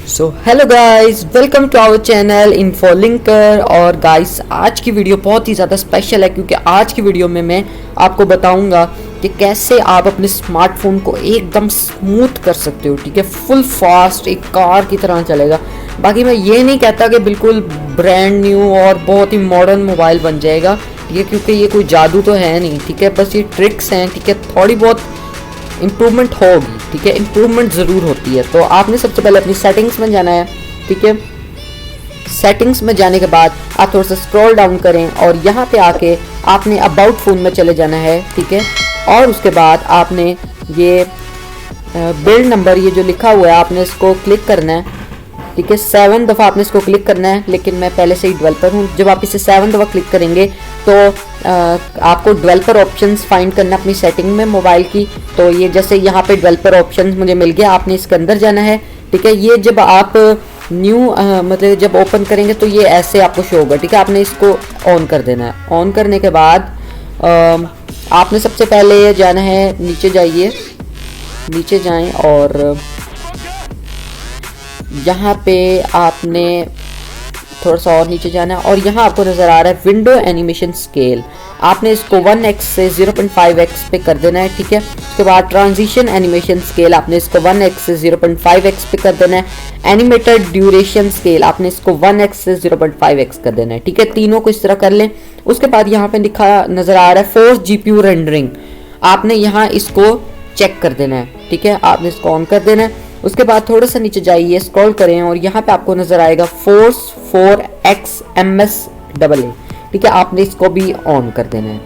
So hello guys, welcome to our channel info linker. और guys, आज की video बहुत ही ज़्यादा स्पेशल है क्योंकि आज की वीडियो में मैं आपको बताऊंगा कि कैसे आप अपने स्मार्टफोन को एकदम स्मूथ कर सकते हो। ठीक है, फुल फास्ट एक कार की तरह चलेगा। बाकी मैं ये नहीं कहता कि बिल्कुल ब्रांड न्यू और बहुत ही मॉडर्न मोबाइल बन जाएगा। ठीक है, क्योंकि ये कोई जादू तो है नहीं। ठीक है, बस ये ट्रिक्स हैं। ठीक है, थोड़ी बहुत इम्प्रूवमेंट होगी। ठीक है, इम्प्रूवमेंट ज़रूर होती है। तो आपने सबसे पहले अपनी सेटिंग्स में जाना है। ठीक है, सेटिंग्स में जाने के बाद आप थोड़ा सा स्क्रॉल डाउन करें और यहाँ पे आके आपने अबाउट फ़ोन में चले जाना है। ठीक है, और उसके बाद आपने ये बिल्ड नंबर ये जो लिखा हुआ है आपने इसको क्लिक करना है। ठीक है, 7 दफ़ा आपने इसको क्लिक करना है, लेकिन मैं पहले से ही डेवलपर हूँ। जब आप इसे 7 दफ़ा क्लिक करेंगे तो आपको डेवलपर ऑप्शंस फाइंड करना अपनी सेटिंग में मोबाइल की। तो ये जैसे यहाँ पे डेवलपर ऑप्शंस मुझे मिल गया, आपने इसके अंदर जाना है। ठीक है, ये जब आप न्यू मतलब जब ओपन करेंगे तो ये ऐसे आपको शो होगा। ठीक है, आपने इसको ऑन कर देना है। ऑन करने के बाद आपने सबसे पहले जाना है, नीचे जाइए, नीचे जाएं और यहाँ पे आपने थोड़ा सा और नीचे जाना है और यहाँ आपको नज़र आ रहा है विंडो एनिमेशन स्केल। आपने इसको 1x से 0.5x पे कर देना है। ठीक है, उसके बाद ट्रांजिशन एनिमेशन स्केल आपने इसको 1x से 0.5x पे कर देना है। एनिमेटेड ड्यूरेशन स्केल आपने इसको 1x से 0.5x कर देना है। ठीक है, तीनों को इस तरह कर लें। उसके बाद यहाँ पे लिखा नज़र आ रहा है फोर्स GPU रेंडरिंग, आपने यहाँ इसको चेक कर देना है। ठीक है, आपने इसको ऑन कर देना है। उसके बाद थोड़ा सा नीचे जाइए, स्क्रॉल करें और यहाँ पे आपको नज़र आएगा फोर्स 4XMS AA। ठीक है, आपने इसको भी ऑन कर देना है।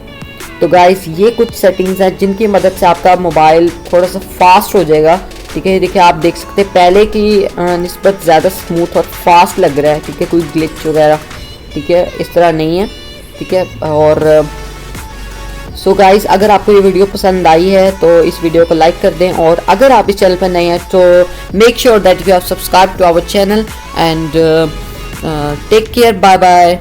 तो गाइस, ये कुछ सेटिंग्स हैं जिनकी मदद से आपका मोबाइल थोड़ा सा फास्ट हो जाएगा। ठीक है, देखिए आप देख सकते हैं पहले की निस्बत ज़्यादा स्मूथ और फास्ट लग रहा है। ठीक है, कोई ग्लिच वगैरह ठीक है इस तरह नहीं है। ठीक है, और सो गाइस, अगर आपको ये वीडियो पसंद आई है तो इस वीडियो को लाइक कर दें, और अगर आप इस चैनल पर नए हैं तो make sure that you have subscribe to our channel and take care, bye bye.